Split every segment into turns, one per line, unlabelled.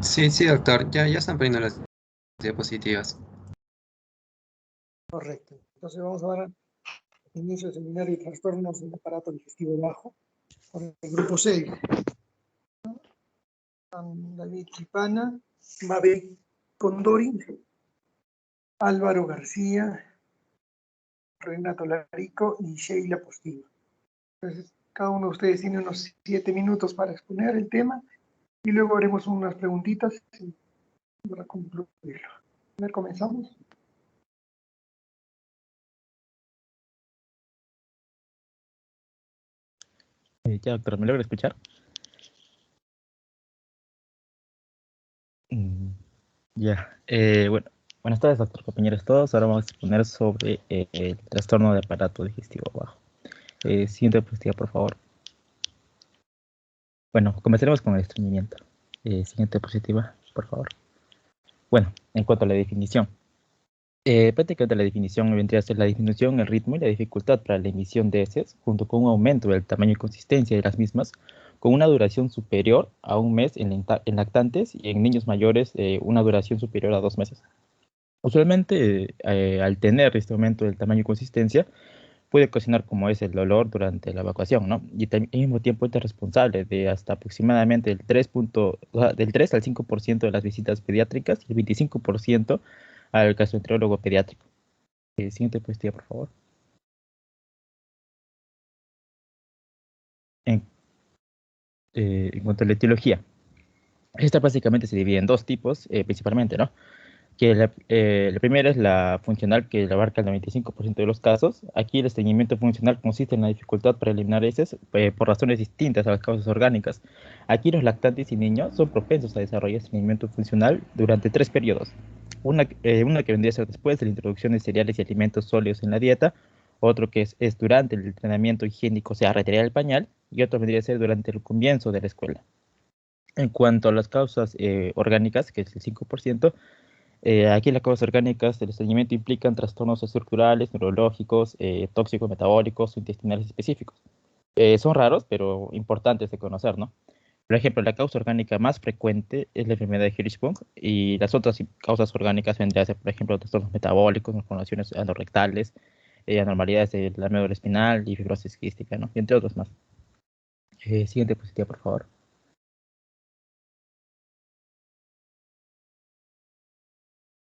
Sí, sí, doctor, ya están poniendo las diapositivas.
Correcto. Entonces vamos a dar inicio al seminario de trastornos del aparato digestivo bajo con el grupo 6. David Chipana, Mabel Condori, Álvaro García, Renato Larico y Sheila Postillo. Entonces, cada uno de ustedes tiene unos 7 minutos para exponer el tema y luego haremos unas preguntitas para concluirlo. A ver, comenzamos.
Ya, doctor, ¿me logra escuchar? Ya. Bueno, buenas tardes, doctor, compañeros todos. Ahora vamos a exponer sobre el trastorno de aparato digestivo bajo. Siguiente diapositiva, por favor. Bueno, comenzaremos con el estreñimiento. Siguiente diapositiva, por favor. Bueno, en cuanto a la definición. Prácticamente la definición vendría a ser la disminución, el ritmo y la dificultad para la emisión de heces, junto con un aumento del tamaño y consistencia de las mismas, con una duración superior a un mes en lactantes y en niños mayores una duración superior a 2 meses. Usualmente, al tener este aumento del tamaño y consistencia, puede ocasionar como es el dolor durante la evacuación, ¿no? Y al mismo tiempo es responsable de hasta aproximadamente del 3 al 5% de las visitas pediátricas y el 25% al gastroenterólogo pediátrico. Siguiente diapositiva, por favor. En, en cuanto a la etiología, esta básicamente se divide en dos tipos, principalmente, ¿no? Que la primera es la funcional, que abarca el 95% de los casos. Aquí el estreñimiento funcional consiste en la dificultad para eliminar heces por razones distintas a las causas orgánicas. Aquí los lactantes y niños son propensos a desarrollar estreñimiento funcional durante 3 periodos. Una que vendría a ser después de la introducción de cereales y alimentos sólidos en la dieta, otro que es durante el entrenamiento higiénico, o sea, retirar el pañal, y otro vendría a ser durante el comienzo de la escuela. En cuanto a las causas orgánicas, que es el 5%, aquí las causas orgánicas del estreñimiento implican trastornos estructurales, neurológicos, tóxicos, metabólicos o intestinales específicos. Son raros, pero importantes de conocer, ¿no? Por ejemplo, la causa orgánica más frecuente es la enfermedad de Hirschsprung y las otras causas orgánicas vendrían a ser, por ejemplo, trastornos metabólicos, malformaciones anorrectales, anormalidades de la médula espinal y fibrosis quística, ¿no? Y entre otros más. Siguiente diapositiva, por favor.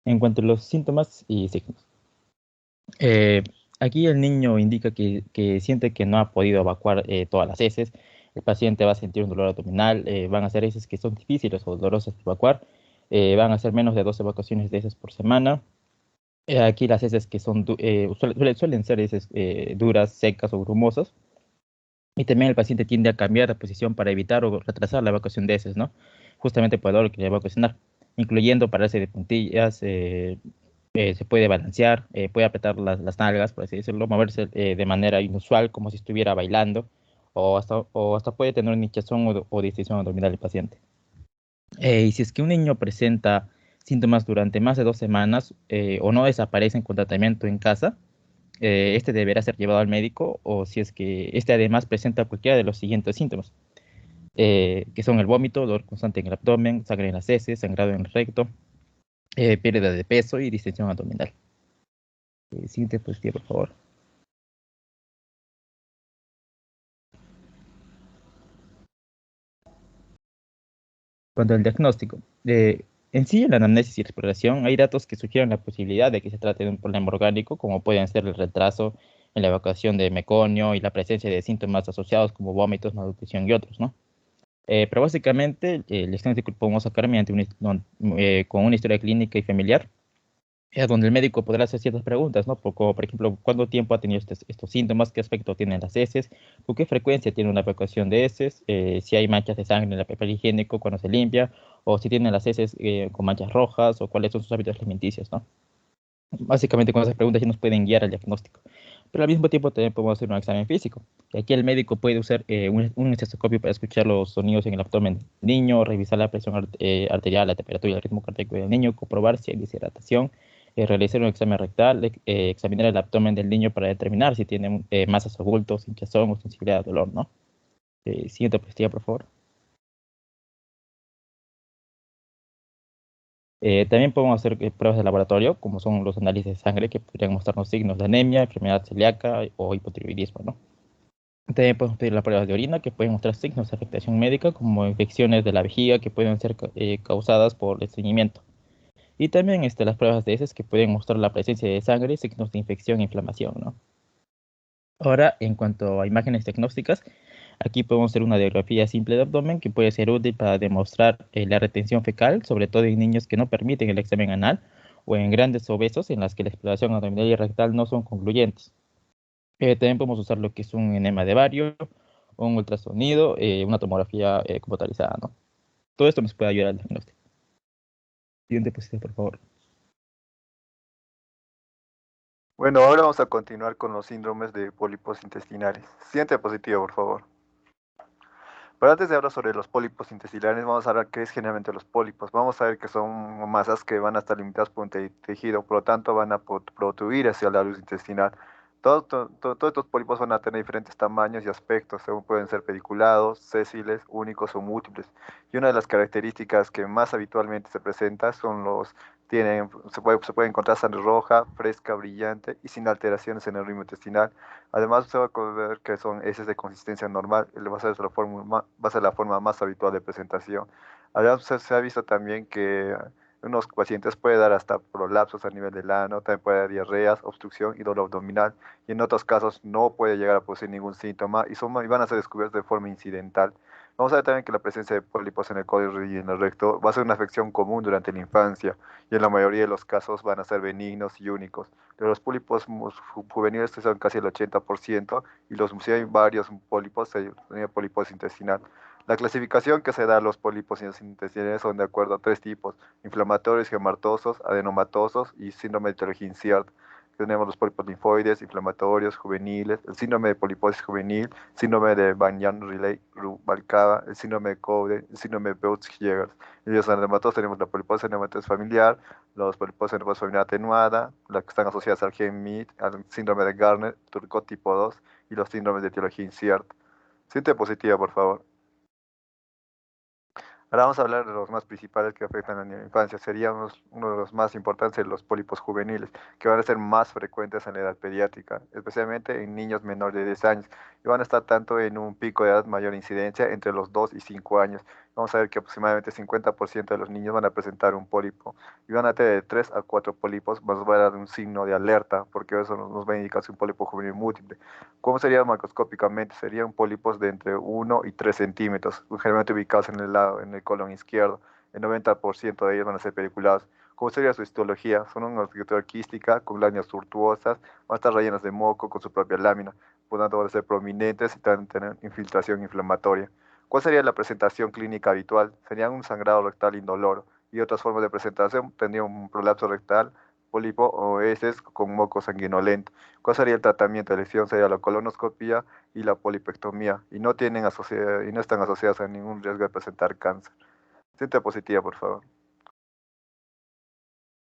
En cuanto a los síntomas y signos. Eh, Aquí el niño indica que siente que no ha podido evacuar todas las heces. El paciente va a sentir un dolor abdominal. Van a ser heces que son difíciles o dolorosas de evacuar. Van a ser menos de 2 evacuaciones de heces por semana. Aquí las heces que son suelen ser heces duras, secas o grumosas. Y también el paciente tiende a cambiar de posición para evitar o retrasar la evacuación de heces, ¿no? Justamente por el dolor que le va a ocasionar, incluyendo pararse de puntillas, se puede balancear, puede apretar las nalgas, por así decirlo, moverse de manera inusual, como si estuviera bailando, o hasta puede tener una hinchazón o distensión abdominal el paciente. Y si es que un niño presenta síntomas durante más de 2 semanas o no desaparecen con tratamiento en casa, este deberá ser llevado al médico, o si es que este además presenta cualquiera de los siguientes síntomas, que son el vómito, dolor constante en el abdomen, sangre en las heces, sangrado en el recto, pérdida de peso y distensión abdominal. Siguiente diapositiva, por favor. Cuanto al diagnóstico, en sí, en la anamnesis y exploración hay datos que sugieren la posibilidad de que se trate de un problema orgánico, como pueden ser el retraso en la evacuación de meconio y la presencia de síntomas asociados como vómitos, malnutrición y otros, ¿no? Pero básicamente, el diagnóstico lo podemos sacar mediante con una historia clínica y familiar, donde el médico podrá hacer ciertas preguntas, ¿no? Como, por ejemplo, ¿cuánto tiempo ha tenido estos síntomas? ¿Qué aspecto tienen las heces? ¿Con qué frecuencia tiene una evacuación de heces? Si hay manchas de sangre en el papel higiénico cuando se limpia, o si tienen las heces con manchas rojas, o cuáles son sus hábitos alimenticios, ¿no? Básicamente con esas preguntas ya nos pueden guiar al diagnóstico. Pero al mismo tiempo también podemos hacer un examen físico. Y aquí el médico puede usar un estetoscopio para escuchar los sonidos en el abdomen del niño, revisar la presión arterial, la temperatura y el ritmo cardíaco del niño, comprobar si hay deshidratación, realizar un examen rectal, examinar el abdomen del niño para determinar si tiene masas o bultos, hinchazón o sensibilidad al dolor, ¿no? Siguiente diapositiva, por favor. También podemos hacer pruebas de laboratorio, como son los análisis de sangre, que podrían mostrarnos signos de anemia, enfermedad celíaca o hipotiroidismo, ¿no? También podemos pedir las pruebas de orina, que pueden mostrar signos de afectación médica, como infecciones de la vejiga, que pueden ser causadas por estreñimiento. Y también las pruebas de heces, que pueden mostrar la presencia de sangre, signos de infección e inflamación, ¿no? Ahora, en cuanto a imágenes diagnósticas, aquí podemos hacer una radiografía simple de abdomen que puede ser útil para demostrar la retención fecal, sobre todo en niños que no permiten el examen anal o en grandes obesos en las que la exploración abdominal y rectal no son concluyentes. También podemos usar lo que es un enema de bario, un ultrasonido, una tomografía computarizada, ¿no? Todo esto nos puede ayudar al diagnóstico. Siguiente diapositiva, por favor.
Bueno, ahora vamos a continuar con los síndromes de pólipos intestinales. Siguiente diapositiva, por favor. Pero antes de hablar sobre los pólipos intestinales, vamos a hablar qué es generalmente los pólipos. Vamos a ver que son masas que van a estar limitadas por un tejido, por lo tanto van a protruir hacia la luz intestinal. Todos estos pólipos van a tener diferentes tamaños y aspectos, según pueden ser pediculados, sésiles, únicos o múltiples. Y una de las características que más habitualmente se presenta son se puede encontrar sangre roja, fresca, brillante y sin alteraciones en el ritmo intestinal. Además, se va a ver que son heces de consistencia normal, va a ser va a ser la forma más habitual de presentación. Además, se ha visto también que en unos pacientes puede dar hasta prolapsos a nivel del ano, también puede dar diarreas, obstrucción y dolor abdominal, y en otros casos no puede llegar a producir ningún síntoma y van a ser descubiertos de forma incidental. Vamos a ver también que la presencia de pólipos en el colon y en el recto va a ser una afección común durante la infancia, y en la mayoría de los casos van a ser benignos y únicos. De los pólipos juveniles son casi el 80%, y si hay varios pólipos, sería pólipo intestinal. La clasificación que se da a los pólipos intestinales son de acuerdo a tres tipos: inflamatorios, gematosos, adenomatosos y síndrome de Tolgien-Ciart. Tenemos los pólipos linfoides, inflamatorios, juveniles, el síndrome de poliposis juvenil, síndrome de Banyan-Riley-Rubalcaba, el síndrome de Cowden, el síndrome de Peutz-Jeghers. Y los adenomatosos tenemos la poliposis adenomatosa familiar, los pólipos adenomatosa familiar atenuada, las que están asociadas al gen MIT, al síndrome de Garner-Turcot tipo 2 y los síndromes de Tolgien-Ciart. Siguiente diapositiva, por favor. Ahora vamos a hablar de los más principales que afectan a la infancia. Serían uno de los más importantes, los pólipos juveniles, que van a ser más frecuentes en la edad pediátrica, especialmente en niños menores de 10 años, y van a estar tanto en un pico de edad mayor incidencia entre los 2 y 5 años. Vamos a ver que aproximadamente 50% de los niños van a presentar un pólipo, y van a tener de 3 a 4 pólipos, más va a dar un signo de alerta, porque eso nos va a indicar si un pólipo juvenil múltiple. ¿Cómo sería macroscópicamente? Serían pólipos de entre 1 y 3 centímetros, generalmente ubicados en el lado, en el colon izquierdo. El 90% de ellos van a ser pediculados. ¿Cómo sería su histología? Son una arquitectura quística con láminas tortuosas, van a estar rellenas de moco con su propia lámina, por lo tanto van a ser prominentes y también tener infiltración inflamatoria. ¿Cuál sería la presentación clínica habitual? Sería un sangrado rectal indoloro, y otras formas de presentación tendrían un prolapso rectal, pólipo o heces con moco sanguinolento. ¿Cuál sería el tratamiento? La elección sería la colonoscopia y la polipectomía, y no están asociadas a ningún riesgo de presentar cáncer. Siguiente diapositiva, por favor.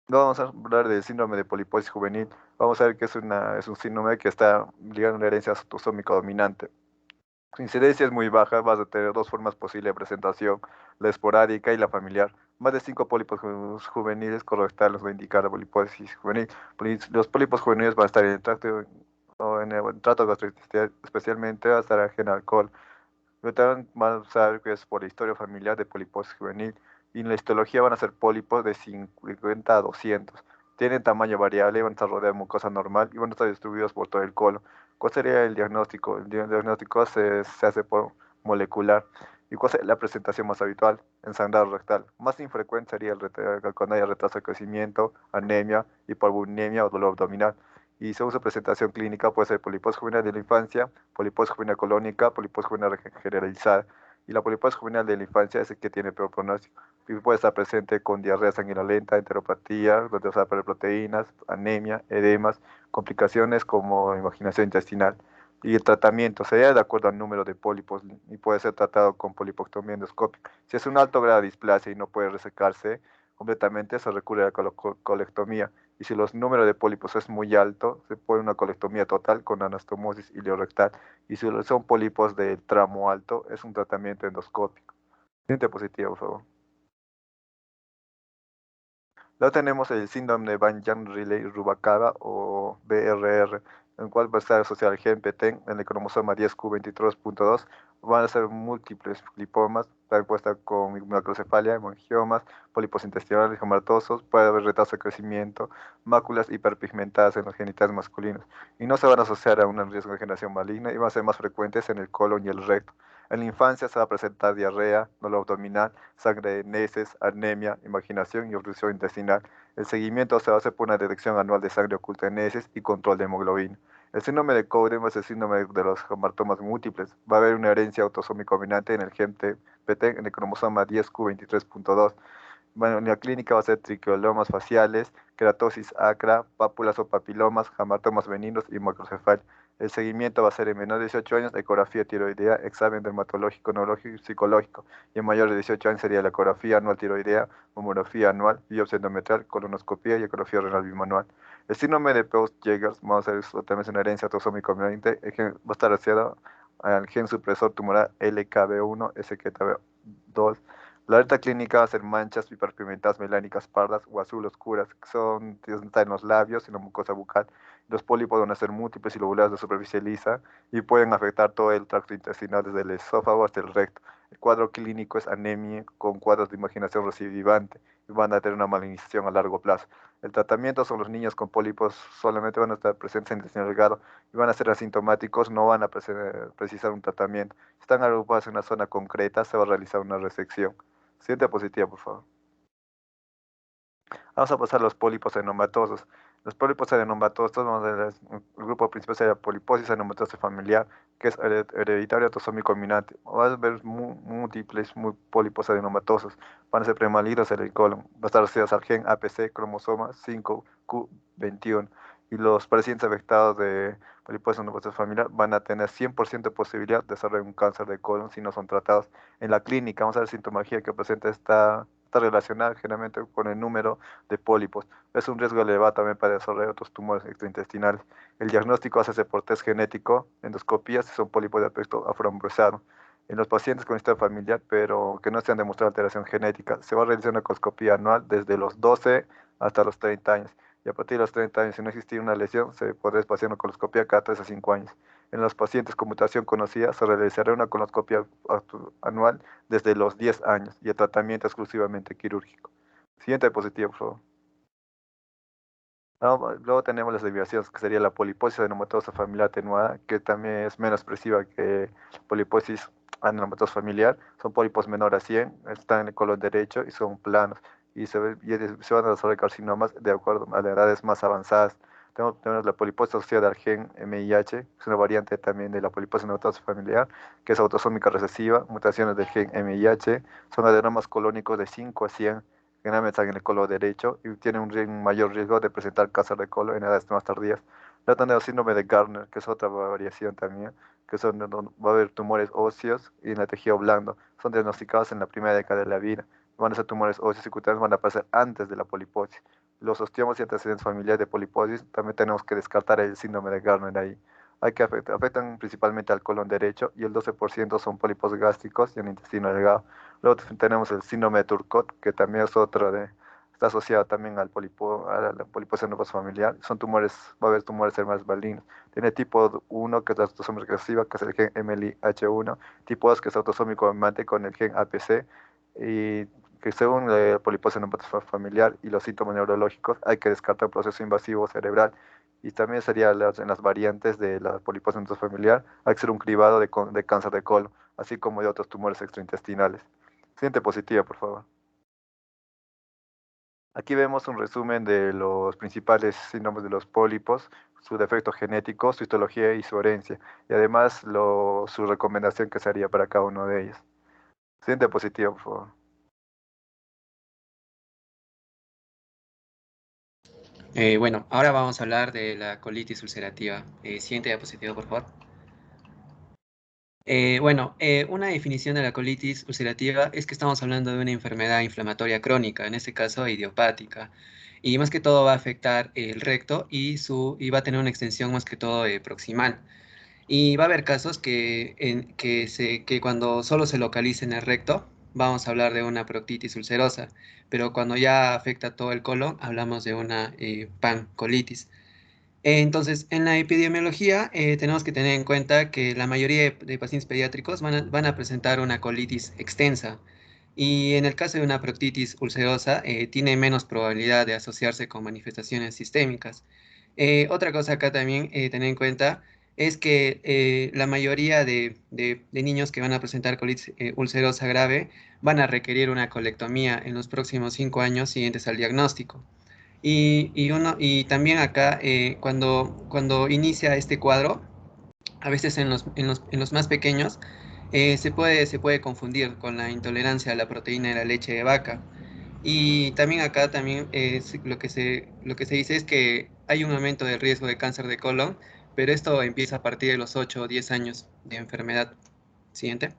No vamos a hablar del síndrome de poliposis juvenil. Vamos a ver que es un síndrome que está ligado a una herencia autosómica dominante. Su incidencia es muy baja, vas a tener dos formas posibles de presentación: la esporádica y la familiar. Más de 5 pólipos juveniles correctales nos va a indicar la poliposis juvenil. Los pólipos juveniles van a estar en el tracto o en el trato gastrointestinal, especialmente va a estar en alcohol. Pero también van a saber que es por la historia familiar de poliposis juvenil. Y en la histología van a ser pólipos de 50 a 200. Tienen tamaño variable, van a estar rodeados de mucosa normal y van a estar distribuidos por todo el colon. ¿Cuál sería el diagnóstico? El diagnóstico se hace por molecular. ¿Y cuál es la presentación más habitual? En sangrado rectal. Más infrecuente sería cuando haya retraso de crecimiento, anemia, hipoalbuminemia o dolor abdominal. Y según su presentación clínica puede ser poliposis juvenil de la infancia, poliposis juvenil colónica, poliposis juvenil generalizada. Y la poliposis juvenil de la infancia es el que tiene peor pronóstico. Y puede estar presente con diarrea sanguinolenta, enteropatía, donde va a perder proteínas, anemia, edemas, complicaciones como invaginación intestinal. Y el tratamiento sería de acuerdo al número de pólipos y puede ser tratado con polipectomía endoscópica. Si es un alto grado de displasia y no puede resecarse completamente, se recurre a la colectomía. Y si los números de pólipos es muy alto, se pone una colectomía total con anastomosis ileorectal. Y si son pólipos de tramo alto, es un tratamiento endoscópico. Siguiente diapositiva, por favor. Luego tenemos el síndrome de Van-Jann-Riley-Rubalcaba o BRR, en el cual va a estar asociado al gen PTEN en el cromosoma 10q23.2. Van a ser múltiples lipomas, también puede estar con macrocefalia, hemangiomas, pólipos intestinales, hematosos, puede haber retraso de crecimiento, máculas hiperpigmentadas en los genitales masculinos, y no se van a asociar a un riesgo de generación maligna y van a ser más frecuentes en el colon y el recto. En la infancia se va a presentar diarrea, dolor abdominal, sangre de neces, anemia, invaginación y obstrucción intestinal. El seguimiento se va a hacer por una detección anual de sangre oculta en heces y control de hemoglobina. El síndrome de Cowden es el síndrome de los hematomas múltiples. Va a haber una herencia autosómica dominante en el gen PT en el cromosoma 10q23.2. Bueno, en la clínica va a ser triquiolomas faciales, keratosis acra, pápulas o papilomas, hematomas benignos y macrocefalia. El seguimiento va a ser en menores de 18 años, ecografía tiroidea, examen dermatológico, neurológico y psicológico. Y en mayores de 18 años sería la ecografía anual tiroidea, mamografía anual, biopsia endometrial, colonoscopía y ecografía renal bimanual. El síndrome de Peutz-Jeghers, vamos a ver, también es una herencia autosómica dominante, va a estar asociado al gen supresor tumoral LKB1, SKB2. La alerta clínica va a ser manchas hiperpigmentadas melánicas pardas o azul oscuras, que están en los labios y la mucosa bucal. Los pólipos van a ser múltiples y lobulados de superficie lisa y pueden afectar todo el tracto intestinal desde el esófago hasta el recto. El cuadro clínico es anemia con cuadros de imaginación recidivante y van a tener una malignización a largo plazo. El tratamiento son los niños con pólipos solamente van a estar presentes en el intestino delgado y van a ser asintomáticos, no van a precisar un tratamiento. Si están agrupados en una zona concreta, se va a realizar una resección. Siguiente diapositiva, por favor. Vamos a pasar a los pólipos adenomatosos. Los pólipos adenomatosos, vamos a ver, el grupo principal sería poliposis adenomatosa familiar, que es hereditario autosómico dominante. Vas a ver múltiples pólipos adenomatosos. Van a ser premalignos en el colon. Va a estar asociados al gen APC, cromosoma 5q21. Y los pacientes afectados de poliposis adenomatosa familiar van a tener 100% de posibilidad de desarrollar un cáncer de colon si no son tratados. En la clínica, vamos a ver sintomología que presenta está relacionada generalmente con el número de pólipos. Es un riesgo elevado también para desarrollar otros tumores extraintestinales. El diagnóstico hace por test genético, endoscopía, si son pólipos de aspecto afroambrosado. En los pacientes con historia familiar, pero que no se han demostrado alteración genética, se va a realizar una colposcopía anual desde los 12 hasta los 30 años. Y a partir de los 30 años, si no existiera una lesión, se podrá hacer una colposcopía cada 3 a 5 años. En los pacientes con mutación conocida, se realizará una colposcopia anual desde los 10 años y el tratamiento exclusivamente quirúrgico. Siguiente diapositiva, por favor. Luego tenemos las desviaciones, que sería la poliposis adenomatosa familiar atenuada, que también es menos expresiva que poliposis adenomatosa familiar. Son pólipos menor a 100, están en el colon derecho y son planos. Y se van a desarrollar carcinomas de acuerdo a las edades más avanzadas. Tenemos la poliposis asociada al gen MIH, es una variante también de la poliposis adenomatosa familiar, que es autosómica recesiva, mutaciones del gen MIH, son adenomas colónicos de 5 a 100, generalmente están en el colon derecho y tienen un mayor riesgo de presentar cáncer de colon en edades más tardías. Luego tenemos síndrome de Gardner, que es otra variación también, que son donde va a haber tumores óseos y en el tejido blando. Son diagnosticados en la primera década de la vida. Van a ser tumores óseos y cutáneos, van a aparecer antes de la poliposis. Los osteomas y antecedentes familiares de poliposis, también tenemos que descartar el síndrome de Gardner ahí. Afectan principalmente al colon derecho y el 12% son pólipos gástricos y el intestino delgado. Luego tenemos el síndrome de Turcot, que también es otro está asociado también al a la poliposis familiar. Son tumores, va a haber tumores cerebrales malignos. Tiene tipo 1, que es la autosómica recesiva, que es el gen MLH1, tipo 2, que es autosómico dominante con el gen APC, y que según la poliposis familiar y los síntomas neurológicos hay que descartar el proceso invasivo cerebral. Y también sería en las variantes de la poliposis familiar, hay que hacer un cribado de cáncer de colon, así como de otros tumores extraintestinales. Siguiente diapositiva, por favor. Aquí vemos un resumen de los principales síndromes de los pólipos, su defecto genético, su histología y su herencia, y además su recomendación que se haría para cada uno de ellos. Siguiente diapositiva, por favor.
Bueno, ahora vamos a hablar de la colitis ulcerativa. Siguiente diapositiva, por favor. Una definición de la colitis ulcerativa es que estamos hablando de una enfermedad inflamatoria crónica, en este caso idiopática, y más que todo va a afectar el recto y va a tener una extensión más que todo proximal. Y va a haber casos que cuando solo se localice en el recto, vamos a hablar de una proctitis ulcerosa, pero cuando ya afecta todo el colon, hablamos de una pancolitis. Entonces, en la epidemiología tenemos que tener en cuenta que la mayoría de pacientes pediátricos van a presentar una colitis extensa y en el caso de una proctitis ulcerosa tiene menos probabilidad de asociarse con manifestaciones sistémicas. Otra cosa acá también tener en cuenta es que la mayoría de niños que van a presentar colitis ulcerosa grave van a requerir una colectomía en los próximos 5 años siguientes al diagnóstico. Y también acá, cuando inicia este cuadro, a veces en los más pequeños, se puede confundir con la intolerancia a la proteína de la leche de vaca. Y también acá también lo que se dice es que hay un aumento del riesgo de cáncer de colon, pero esto empieza a partir de los 8 o 10 años de enfermedad. Siguiente.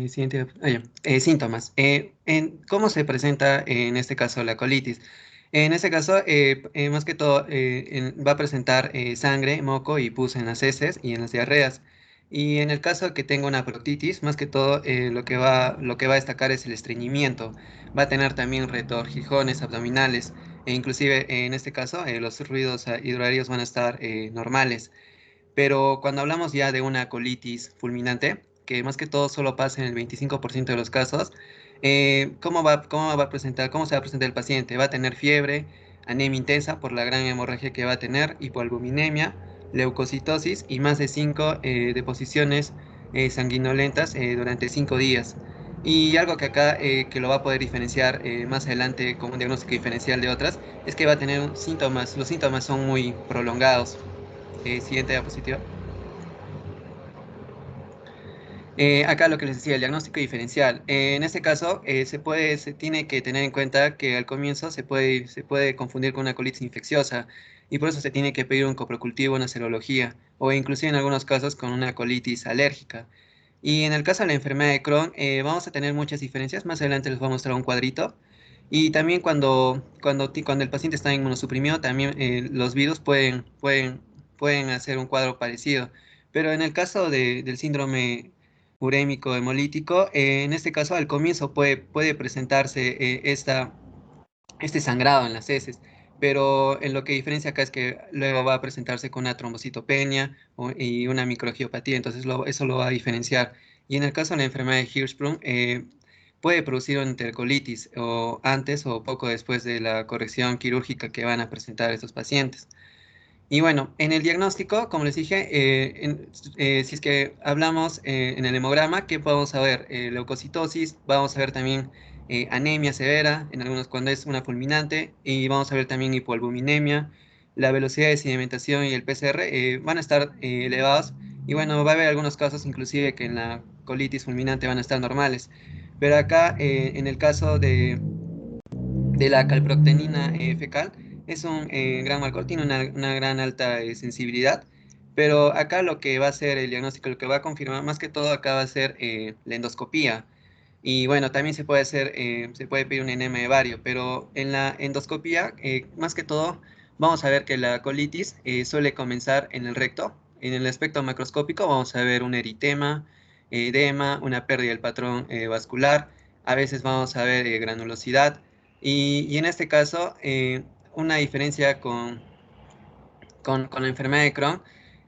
Siguiente. Ya. Síntomas. ¿Cómo se presenta en este caso la colitis? En este caso, más que todo, va a presentar sangre, moco y pus en las heces y en las diarreas. Y en el caso que tenga una proctitis, más que todo, lo que va a destacar es el estreñimiento. Va a tener también retortijones abdominales e inclusive en este caso los ruidos hidroaéreos van a estar normales. Pero cuando hablamos ya de una colitis fulminante, que más que todo solo pasa en el 25% de los casos, cómo va a presentar, cómo se va a presentar el paciente? Va a tener fiebre, anemia intensa por la gran hemorragia que va a tener, hipoalbuminemia, leucocitosis y más de 5 deposiciones sanguinolentas durante 5 días. Y algo que acá que lo va a poder diferenciar más adelante como un diagnóstico diferencial de otras, es que va a tener síntomas, los síntomas son muy prolongados. Siguiente diapositiva. Acá lo que les decía, el diagnóstico diferencial. En este caso, se tiene que tener en cuenta que al comienzo se puede confundir con una colitis infecciosa y por eso se tiene que pedir un coprocultivo, una serología o inclusive en algunos casos con una colitis alérgica. Y en el caso de la enfermedad de Crohn, vamos a tener muchas diferencias. Más adelante les voy a mostrar un cuadrito. Y también cuando el paciente está inmunosuprimido, también los virus pueden hacer un cuadro parecido. Pero en el caso del síndrome urémico hemolítico, en este caso al comienzo puede presentarse este sangrado en las heces, pero en lo que diferencia acá es que luego va a presentarse con una trombocitopenia y una microangiopatía, entonces eso lo va a diferenciar. Y en el caso de la enfermedad de Hirschsprung, puede producir una enterocolitis o antes o poco después de la corrección quirúrgica que van a presentar estos pacientes. Y bueno, en el diagnóstico, como les dije, si es que hablamos en el hemograma, ¿qué podemos saber? Leucocitosis, vamos a ver también anemia severa, en algunos cuando es una fulminante, y vamos a ver también hipoalbuminemia, la velocidad de sedimentación y el PCR van a estar elevados, y bueno, va a haber algunos casos inclusive que en la colitis fulminante van a estar normales, pero acá en el caso de la calprotectina fecal, es un gran marcador, tiene una gran alta sensibilidad, pero acá lo que va a ser el diagnóstico, lo que va a confirmar más que todo acá va a ser la endoscopía. Y bueno, también se puede pedir un enema de vario, pero en la endoscopía, más que todo, vamos a ver que la colitis suele comenzar en el recto. En el aspecto macroscópico vamos a ver un eritema, edema, una pérdida del patrón vascular, a veces vamos a ver granulosidad, y en este caso, una diferencia con la enfermedad de Crohn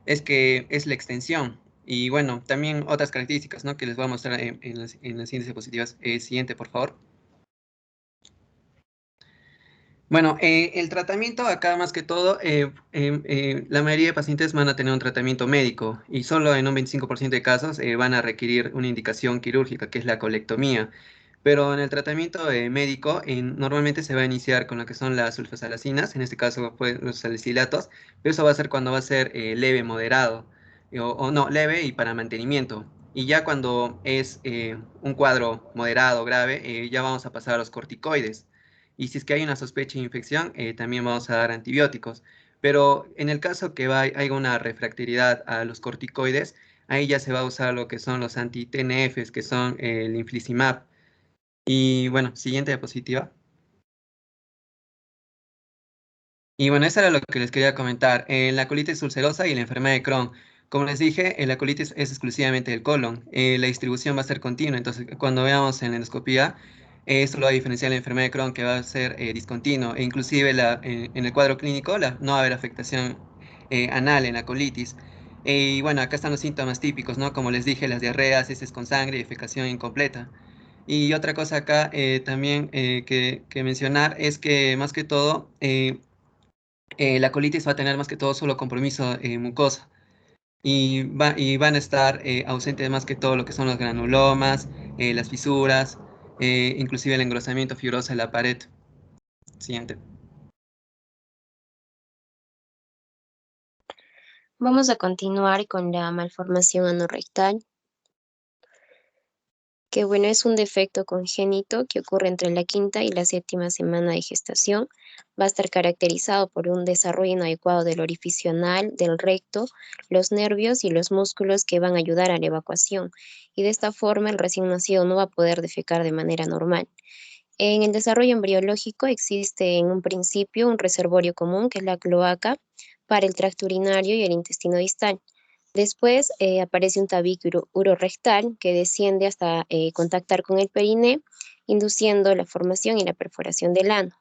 es que es la extensión. Y bueno, también otras características, ¿no? Que les voy a mostrar en las siguientes diapositivas. Siguiente, por favor. Bueno, el tratamiento acá más que todo, la mayoría de pacientes van a tener un tratamiento médico y solo en un 25% de casos van a requerir una indicación quirúrgica, que es la colectomía. Pero en el tratamiento médico normalmente se va a iniciar con lo que son las sulfosalacinas, en este caso pues, los salicilatos, pero eso va a ser cuando va a ser leve, moderado, o no, leve y para mantenimiento. Y ya cuando es un cuadro moderado, grave, ya vamos a pasar a los corticoides. Y si es que hay una sospecha de infección, también vamos a dar antibióticos. Pero en el caso que haya una refractoriedad a los corticoides, ahí ya se va a usar lo que son los anti-TNFs, que son el infliximab. Y bueno, siguiente diapositiva. Y bueno, eso era lo que les quería comentar. La colitis ulcerosa y la enfermedad de Crohn. Como les dije, la colitis es exclusivamente del colon. La distribución va a ser continua, entonces cuando veamos en la endoscopía, esto lo va a diferenciar la enfermedad de Crohn, que va a ser discontinuo, e inclusive en el cuadro clínico no va a haber afectación anal en la colitis. Y bueno, acá están los síntomas típicos, ¿no? Como les dije, las diarreas, heces con sangre y defecación incompleta. Y otra cosa acá también que mencionar es que más que todo, la colitis va a tener más que todo solo compromiso mucosa y van a estar ausentes más que todo lo que son los granulomas, las fisuras, inclusive el engrosamiento fibroso de la pared. Siguiente.
Vamos a continuar con la malformación anorrectal, que bueno, es un defecto congénito que ocurre entre la quinta y la séptima semana de gestación. Va a estar caracterizado por un desarrollo inadecuado del orificio anal, del recto, los nervios y los músculos que van a ayudar a la evacuación. Y de esta forma el recién nacido no va a poder defecar de manera normal. En el desarrollo embriológico existe en un principio un reservorio común, que es la cloaca, para el tracto urinario y el intestino distal. Después aparece un tabique urorectal que desciende hasta contactar con el periné, induciendo la formación y la perforación del ano.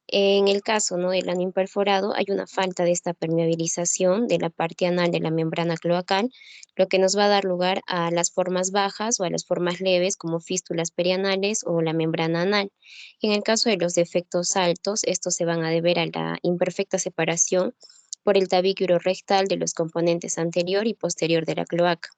En el caso, ¿no?, del ano imperforado, hay una falta de esta permeabilización de la parte anal de la membrana cloacal, lo que nos va a dar lugar a las formas bajas o a las formas leves como fístulas perianales o la membrana anal. En el caso de los defectos altos, estos se van a deber a la imperfecta separación por el tabique urorectal de los componentes anterior y posterior de la cloaca.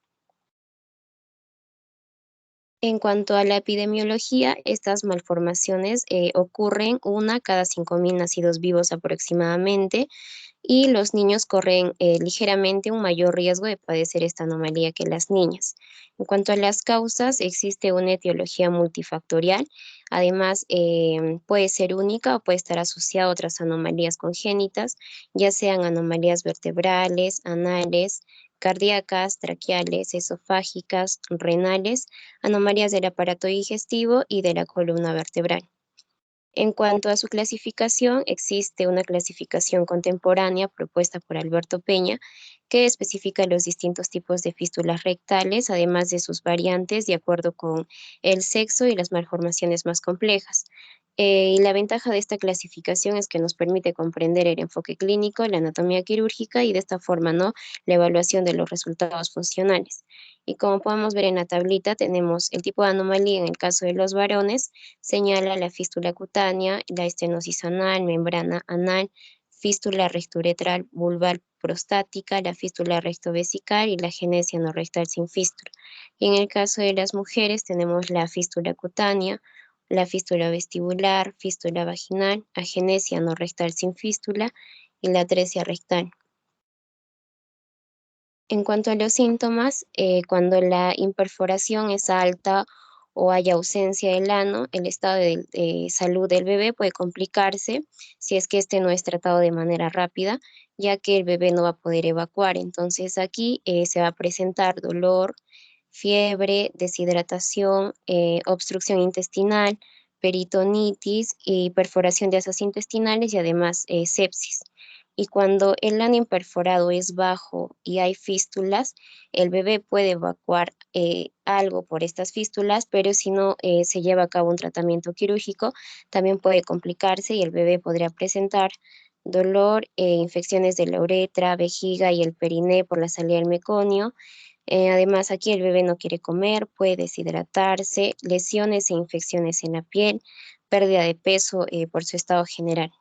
En cuanto a la epidemiología, estas malformaciones ocurren una cada 5.000 nacidos vivos aproximadamente, y los niños corren ligeramente un mayor riesgo de padecer esta anomalía que las niñas. En cuanto a las causas, existe una etiología multifactorial. Además, puede ser única o puede estar asociada a otras anomalías congénitas, ya sean anomalías vertebrales, anales, cardíacas, traqueales, esofágicas, renales, anomalías del aparato digestivo y de la columna vertebral. En cuanto a su clasificación, existe una clasificación contemporánea propuesta por Alberto Peña, que especifica los distintos tipos de fístulas rectales, además de sus variantes de acuerdo con el sexo y las malformaciones más complejas. Y la ventaja de esta clasificación es que nos permite comprender el enfoque clínico, la anatomía quirúrgica y de esta forma, ¿no?, la evaluación de los resultados funcionales. Y como podemos ver en la tablita, tenemos el tipo de anomalía en el caso de los varones, señala la fístula cutánea, la estenosis anal, membrana anal, fístula recturetral vulvar prostática, la fístula rectovesical y la genesia no rectal sin fístula. Y en el caso de las mujeres tenemos la fístula cutánea, la fístula vestibular, fístula vaginal, agenesia no rectal sin fístula y la atresia rectal. En cuanto a los síntomas, cuando la imperforación es alta o hay ausencia del ano, el estado de salud del bebé puede complicarse si es que este no es tratado de manera rápida, ya que el bebé no va a poder evacuar. Entonces aquí se va a presentar dolor, fiebre, deshidratación, obstrucción intestinal, peritonitis y perforación de asas intestinales y además sepsis. Y cuando el ano imperforado es bajo y hay fístulas, el bebé puede evacuar algo por estas fístulas, pero si no se lleva a cabo un tratamiento quirúrgico, también puede complicarse y el bebé podría presentar dolor, infecciones de la uretra, vejiga y el periné por la salida del meconio. Además, aquí el bebé no quiere comer, puede deshidratarse, lesiones e infecciones en la piel, pérdida de peso por su estado general.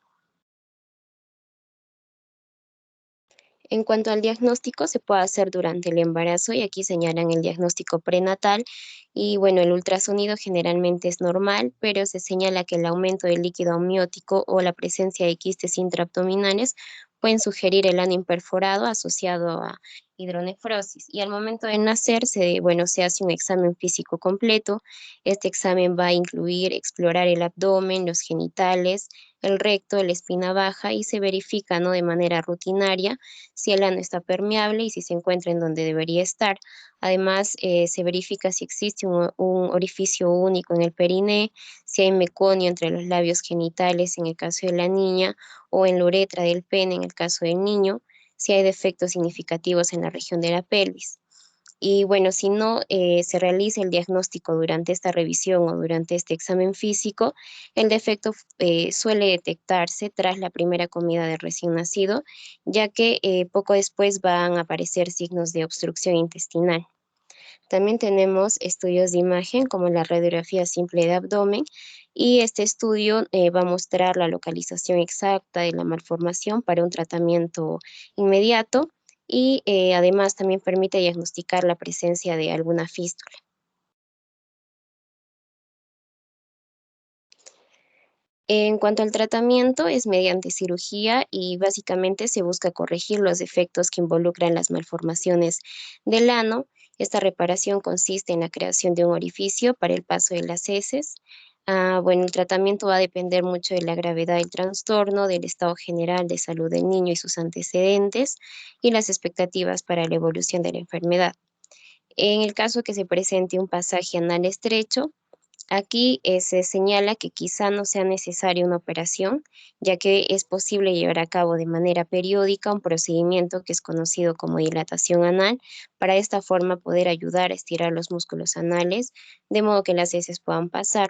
En cuanto al diagnóstico, se puede hacer durante el embarazo y aquí señalan el diagnóstico prenatal y bueno, el ultrasonido generalmente es normal, pero se señala que el aumento del líquido amniótico o la presencia de quistes intraabdominales pueden sugerir el ano imperforado asociado a hidronefrosis. Y al momento de nacer, se hace un examen físico completo. Este examen va a incluir explorar el abdomen, los genitales, el recto, la espina baja y se verifica, ¿no?, de manera rutinaria si el ano está permeable y si se encuentra en donde debería estar. Además, se verifica si existe un orificio único en el periné, si hay meconio entre los labios genitales en el caso de la niña o en la uretra del pene en el caso del niño. si hay defectos significativos en la región de la pelvis. Y bueno, si no se realiza el diagnóstico durante esta revisión o durante este examen físico, el defecto suele detectarse tras la primera comida del recién nacido, ya que poco después van a aparecer signos de obstrucción intestinal. También tenemos estudios de imagen como la radiografía simple de abdomen y este estudio va a mostrar la localización exacta de la malformación para un tratamiento inmediato y además también permite diagnosticar la presencia de alguna fístula. En cuanto al tratamiento, es mediante cirugía y básicamente se busca corregir los defectos que involucran las malformaciones del ano. Esta reparación consiste en la creación de un orificio para el paso de las heces. Bueno, el tratamiento va a depender mucho de la gravedad del trastorno, del estado general de salud del niño y sus antecedentes y las expectativas para la evolución de la enfermedad. En el caso que se presente un pasaje anal estrecho, aquí se señala que quizá no sea necesaria una operación, ya que es posible llevar a cabo de manera periódica un procedimiento que es conocido como dilatación anal, para de esta forma poder ayudar a estirar los músculos anales, de modo que las heces puedan pasar.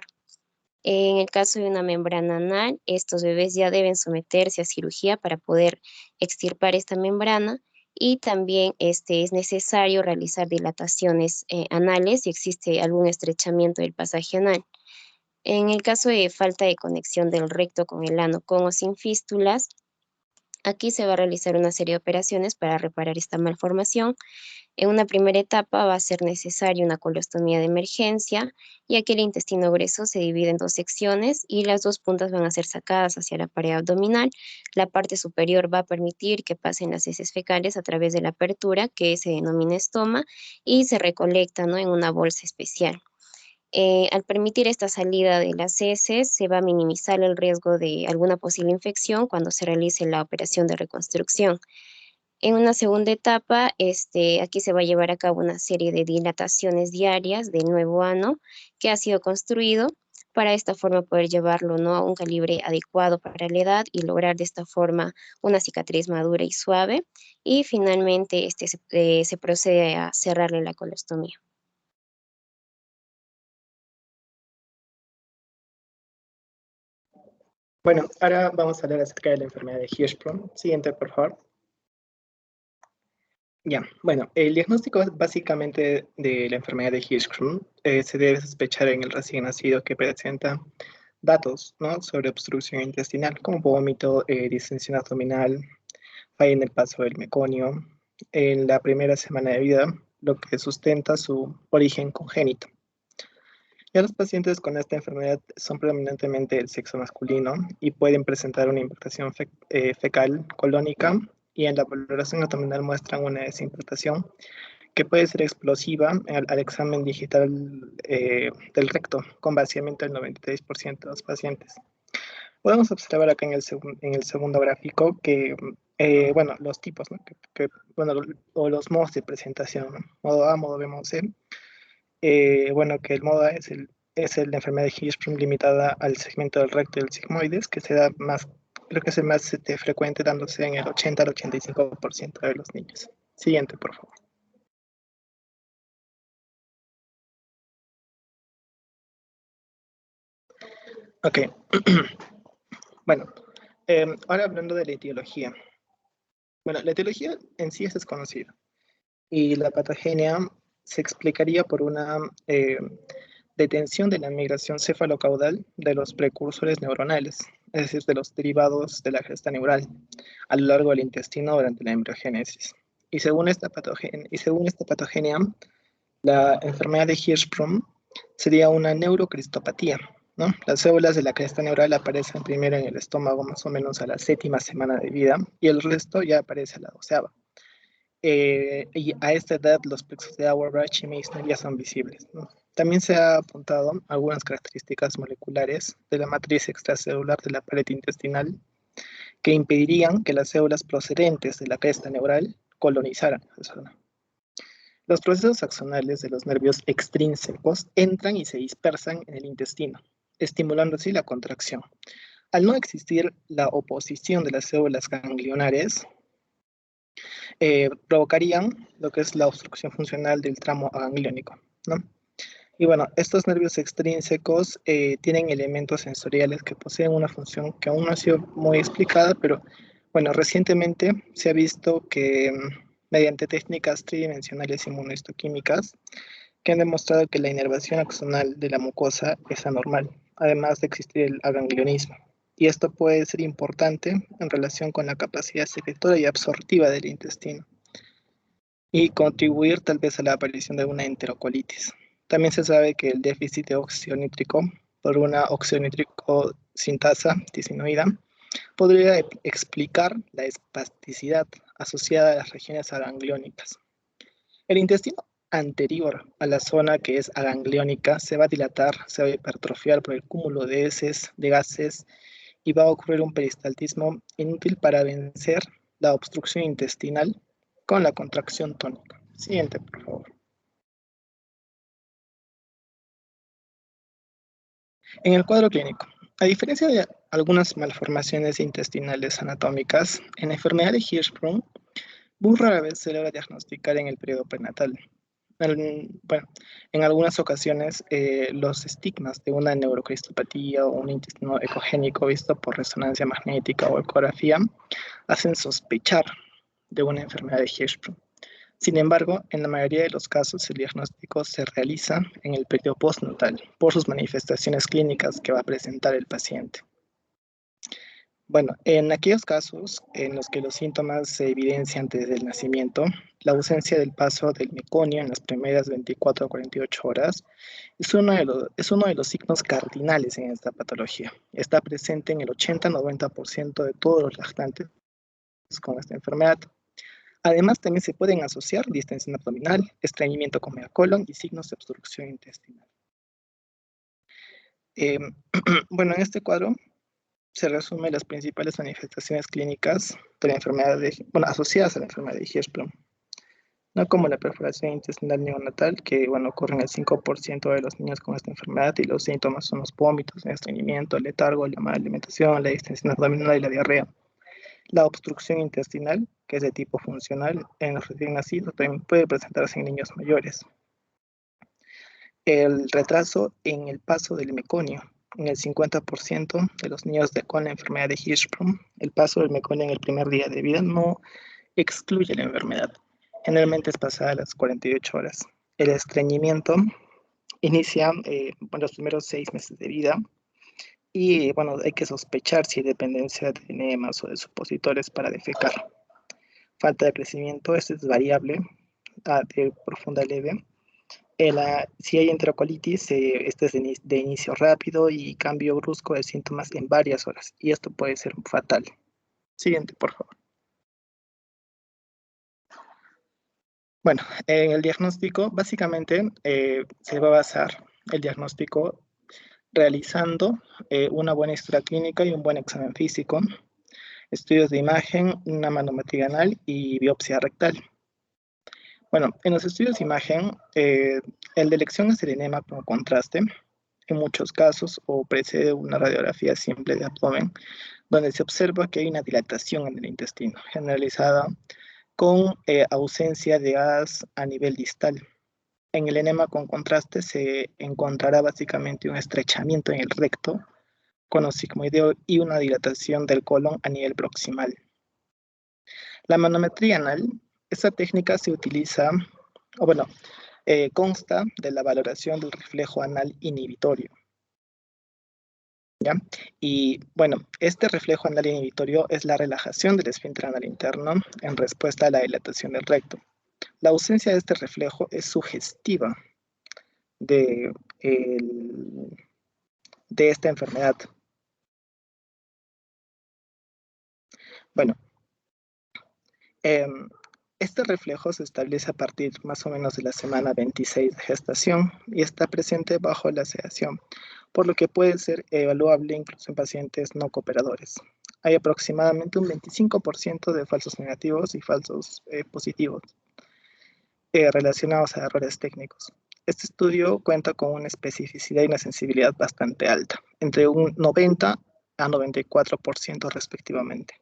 En el caso de una membrana anal, estos bebés ya deben someterse a cirugía para poder extirpar esta membrana y también es necesario realizar dilataciones anales si existe algún estrechamiento del pasaje anal. En el caso de falta de conexión del recto con el ano con o sin fístulas, aquí se va a realizar una serie de operaciones para reparar esta malformación. En una primera etapa va a ser necesaria una colostomía de emergencia, ya que el intestino grueso se divide en dos secciones y las dos puntas van a ser sacadas hacia la pared abdominal. La parte superior va a permitir que pasen las heces fecales a través de la apertura, que se denomina estoma, y se recolecta, ¿no?, en una bolsa especial. Al permitir esta salida de las heces, se va a minimizar el riesgo de alguna posible infección cuando se realice la operación de reconstrucción. En una segunda etapa, aquí se va a llevar a cabo una serie de dilataciones diarias del nuevo ano que ha sido construido para de esta forma poder llevarlo, ¿no?, a un calibre adecuado para la edad y lograr de esta forma una cicatriz madura y suave. Y finalmente se procede a cerrarle la colostomía.
Bueno, ahora vamos a hablar acerca de la enfermedad de Hirschsprung. Siguiente, por favor. Ya, bueno, el diagnóstico básicamente de la enfermedad de Hirschsprung se debe sospechar en el recién nacido que presenta datos, ¿no?, sobre obstrucción intestinal, como vómito, distensión abdominal, falla en el paso del meconio, en la primera semana de vida, lo que sustenta su origen congénito. Ya los pacientes con esta enfermedad son predominantemente del sexo masculino y pueden presentar una impactación fecal colónica, y en la valoración abdominal muestran una desimpactación que puede ser explosiva al examen digital del recto, con vaciamiento del 96% de los pacientes. Podemos observar acá en el segundo gráfico que, bueno, los tipos, ¿no?, bueno, o los modos de presentación, ¿no?, modo A, modo B, modo C. Bueno, que el modo A es la enfermedad de Hirschsprung limitada al segmento del recto y del sigmoides, que se da más, creo que es el más frecuente, dándose en el 80 al 85% de los niños. Siguiente, por favor. Ok. Bueno, ahora hablando de la etiología. Bueno, la etiología en sí es desconocida y la patogenia se explicaría por una detención de la migración cefalocaudal de los precursores neuronales, es decir, de los derivados de la cresta neural, a lo largo del intestino durante la embriogénesis. Y según esta patogenia, la enfermedad de Hirschsprung sería una neurocristopatía, ¿no? Las células de la cresta neural aparecen primero en el estómago más o menos a la 7ª semana de vida y el resto ya aparece a la 12ª. Y a esta edad los plexos de Auerbach y Meissner ya son visibles, ¿no? También se ha apuntado algunas características moleculares de la matriz extracelular de la pared intestinal que impedirían que las células procedentes de la cresta neural colonizaran esa zona. Los procesos axonales de los nervios extrínsecos entran y se dispersan en el intestino, estimulando así la contracción. Al no existir la oposición de las células ganglionares, provocarían lo que es la obstrucción funcional del tramo gangliónico, ¿no? Y bueno, estos nervios extrínsecos tienen elementos sensoriales que poseen una función que aún no ha sido muy explicada, pero bueno, recientemente se ha visto que mediante técnicas tridimensionales inmunohistoquímicas que han demostrado que la inervación axonal de la mucosa es anormal, además de existir el aganglionismo. Y esto puede ser importante en relación con la capacidad secretora y absortiva del intestino y contribuir tal vez a la aparición de una enterocolitis. También se sabe que el déficit de óxido nítrico por una oxígeno-nítrico sintasa disminuida podría explicar la espasticidad asociada a las regiones agangliónicas. El intestino anterior a la zona que es agangliónica se va a dilatar, se va a hipertrofiar por el cúmulo de heces, de gases, y va a ocurrir un peristaltismo inútil para vencer la obstrucción intestinal con la contracción tónica. Siguiente, por favor. En el cuadro clínico, a diferencia de algunas malformaciones intestinales anatómicas, en la enfermedad de Hirschsprung, muy rara vez se logra diagnosticar en el periodo prenatal. Bueno, en algunas ocasiones los estigmas de una neurocristopatía o un intestino ecogénico visto por resonancia magnética o ecografía hacen sospechar de una enfermedad de Hirschsprung. Sin embargo, en la mayoría de los casos el diagnóstico se realiza en el periodo postnatal por sus manifestaciones clínicas que va a presentar el paciente. Bueno, en aquellos casos en los que los síntomas se evidencian desde el nacimiento, la ausencia del paso del meconio en las primeras 24 a 48 horas es uno de los signos cardinales en esta patología. Está presente en el 80-90% de todos los lactantes con esta enfermedad. Además, también se pueden asociar distensión abdominal, estreñimiento con el colon y signos de obstrucción intestinal. Bueno, en este cuadro se resumen las principales manifestaciones clínicas de la enfermedad asociadas a la enfermedad de Hirschsprung, no como la perforación intestinal neonatal, que ocurre en el 5% de los niños con esta enfermedad, y los síntomas son los vómitos, el estreñimiento, el letargo, la mala alimentación, la distensión abdominal y la diarrea. La obstrucción intestinal, que es de tipo funcional en los recién nacidos, también puede presentarse en niños mayores. El retraso en el paso del meconio. En el 50% de los niños con la enfermedad de Hirschsprung, el paso del meconio en el primer día de vida no excluye la enfermedad. Generalmente es pasada a las 48 horas. El estreñimiento inicia los primeros 6 meses de vida y hay que sospechar si hay dependencia de enemas o de supositores para defecar. Falta de crecimiento, esto es variable, de profunda leve. Si hay enterocolitis, este es de inicio rápido y cambio brusco de síntomas en varias horas, y esto puede ser fatal. Siguiente, por favor. Bueno, en el diagnóstico, básicamente, se va a basar el diagnóstico realizando una buena historia clínica y un buen examen físico, estudios de imagen, una manometría anal y biopsia rectal. Bueno, en los estudios de imagen, el de elección es el enema con contraste, en muchos casos, o precede una radiografía simple de abdomen, donde se observa que hay una dilatación en el intestino, generalizada con ausencia de gas a nivel distal. En el enema con contraste se encontrará básicamente un estrechamiento en el recto con un sigmoideo y una dilatación del colon a nivel proximal. La manometría anal, esta técnica se utiliza, consta de la valoración del reflejo anal inhibitorio. ¿Ya? Y este reflejo anal inhibitorio es la relajación del esfínter anal interno en respuesta a la dilatación del recto. La ausencia de este reflejo es sugestiva de esta enfermedad. Bueno, este reflejo se establece a partir más o menos de la semana 26 de gestación y está presente bajo la sedación, por lo que puede ser evaluable incluso en pacientes no cooperadores. Hay aproximadamente un 25% de falsos negativos y falsos positivos relacionados a errores técnicos. Este estudio cuenta con una especificidad y una sensibilidad bastante alta, entre un 90 a 94% respectivamente.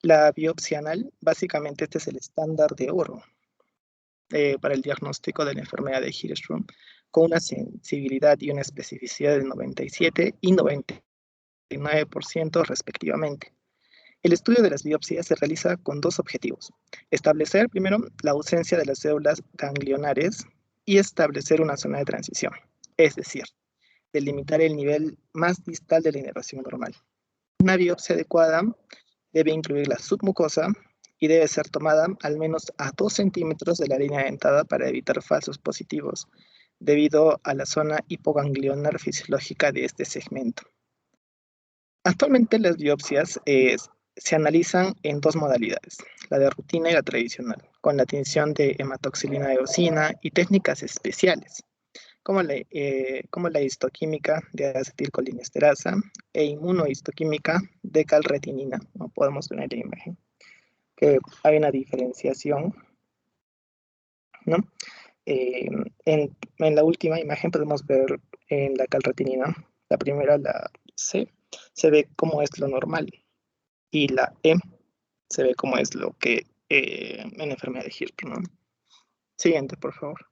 La biopsia anal, básicamente este es el estándar de oro para el diagnóstico de la enfermedad de Hirschsprung, con una sensibilidad y una especificidad de 97 y 99% respectivamente. El estudio de las biopsias se realiza con dos objetivos: establecer primero la ausencia de las células ganglionares y establecer una zona de transición, es decir, delimitar el nivel más distal de la inervación normal. Una biopsia adecuada debe incluir la submucosa y debe ser tomada al menos a 2 centímetros de la línea dentada para evitar falsos positivos, debido a la zona hipoganglionar fisiológica de este segmento. Actualmente las biopsias se analizan en dos modalidades, la de rutina y la tradicional, con la tinción de hematoxilina eosina y técnicas especiales, como la histoquímica de acetilcolinesterasa e inmunohistoquímica de calretinina. No podemos ver en la imagen que hay una diferenciación, ¿no? En la última imagen podemos ver en la calretinina, la primera, la C, se ve cómo es lo normal, y la E se ve cómo es lo que en la enfermedad de Hirschsprung, ¿no? Siguiente, por favor.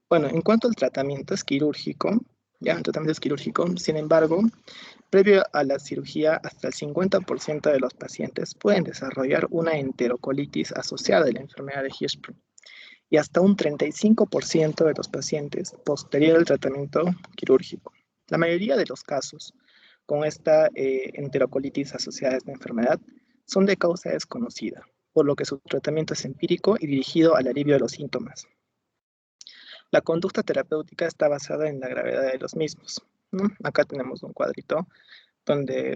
Bueno, en cuanto al tratamiento es quirúrgico, ya el tratamiento es quirúrgico, sin embargo, previo a la cirugía, hasta el 50% de los pacientes pueden desarrollar una enterocolitis asociada a la enfermedad de Hirschsprung, y hasta un 35% de los pacientes posterior al tratamiento quirúrgico. La mayoría de los casos con esta enterocolitis asociada a esta enfermedad son de causa desconocida, por lo que su tratamiento es empírico y dirigido al alivio de los síntomas. La conducta terapéutica está basada en la gravedad de los mismos, ¿no? Acá tenemos un cuadrito donde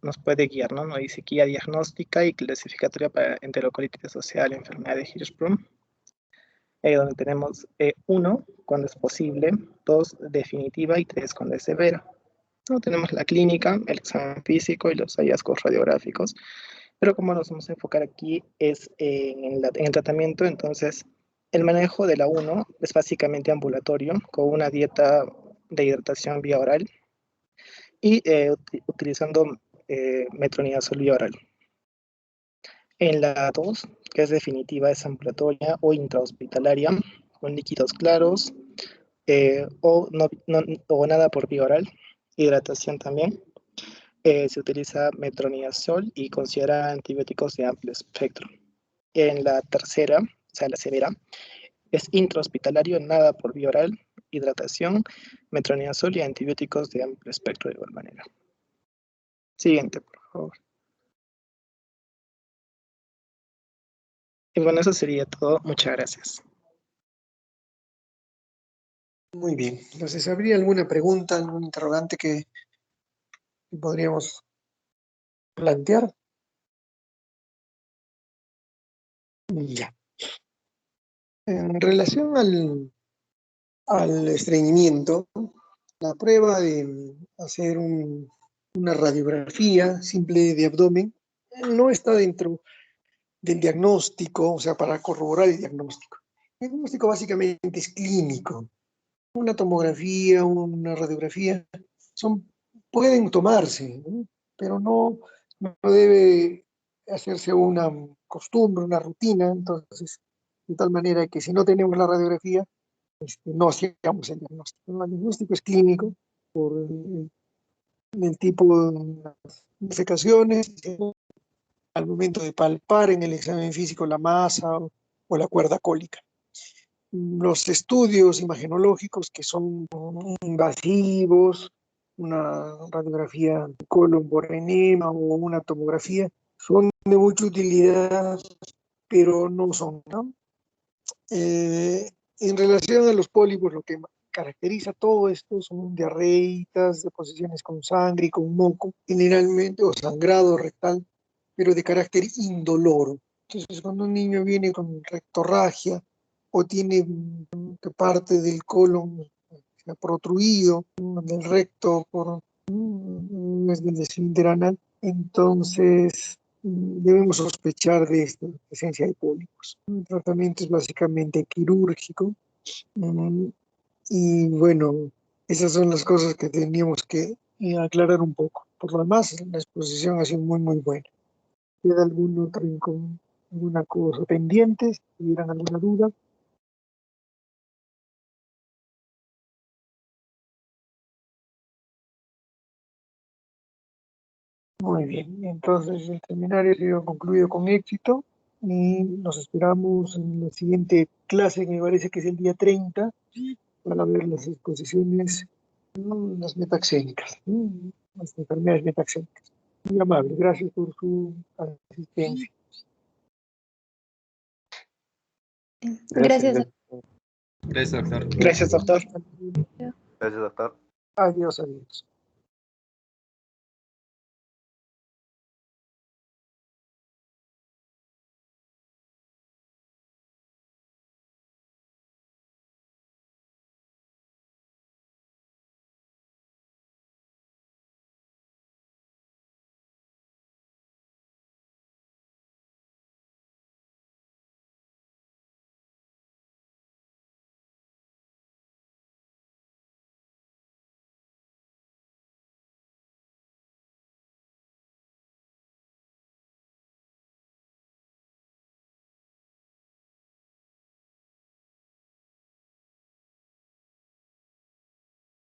nos puede guiar, ¿no? Nos dice guía diagnóstica y clasificatoria para enterocolitis asociada a la enfermedad de Hirschsprung, donde tenemos 1 cuando es posible, 2 definitiva y 3 cuando es severa. ¿No? Tenemos la clínica, el examen físico y los hallazgos radiográficos, pero como nos vamos a enfocar aquí es en el tratamiento, entonces el manejo de la 1 es básicamente ambulatorio, con una dieta de hidratación vía oral y utilizando metronidazol vía oral. En la 2, que es definitiva, es ambulatoria o intrahospitalaria, con líquidos claros o nada por vía oral, hidratación también. Se utiliza metronidazol y considera antibióticos de amplio espectro. En la tercera, o sea, la severa, es intrahospitalario, nada por vía oral, hidratación, metronidazol y antibióticos de amplio espectro de igual manera. Siguiente, por favor. Y bueno, eso sería todo. Muchas gracias.
Muy bien. Entonces, ¿habría alguna pregunta, algún interrogante que podríamos plantear? Ya. En relación al estreñimiento, la prueba de hacer una radiografía simple de abdomen no está dentro del diagnóstico, o sea, para corroborar el diagnóstico. El diagnóstico básicamente es clínico. Una tomografía, una radiografía, pueden tomarse, ¿no? Pero no debe hacerse una costumbre, una rutina. Entonces, de tal manera que si no tenemos la radiografía, no hacemos el diagnóstico, ¿no? El diagnóstico es clínico por el tipo de defecaciones, al momento de palpar en el examen físico la masa o la cuerda cólica. Los estudios imagenológicos que son invasivos, una radiografía de colon por enema o una tomografía, son de mucha utilidad, pero no son, ¿no? En relación a los pólipos, lo que caracteriza todo esto son diarreitas, deposiciones con sangre y con moco, generalmente, o sangrado rectal, pero de carácter indoloro. Entonces, cuando un niño viene con rectorragia o tiene parte del colon protruido, del recto por del esfínter anal, entonces debemos sospechar de esta presencia de pólipos. El tratamiento es básicamente quirúrgico. Y bueno, esas son las cosas que teníamos que aclarar un poco. por lo demás, la exposición ha sido muy, muy buena. ¿Queda alguna cosa pendiente? Si tuvieran alguna duda. Muy bien, entonces el seminario ha sido concluido con éxito y nos esperamos en la siguiente clase, que me parece que es el día 30, para ver las exposiciones, las metaxénicas, las enfermedades metaxénicas. Muy amable, gracias por su asistencia.
Gracias.
Gracias, doctor.
Gracias, doctor.
Gracias, doctor.
Adiós, adiós.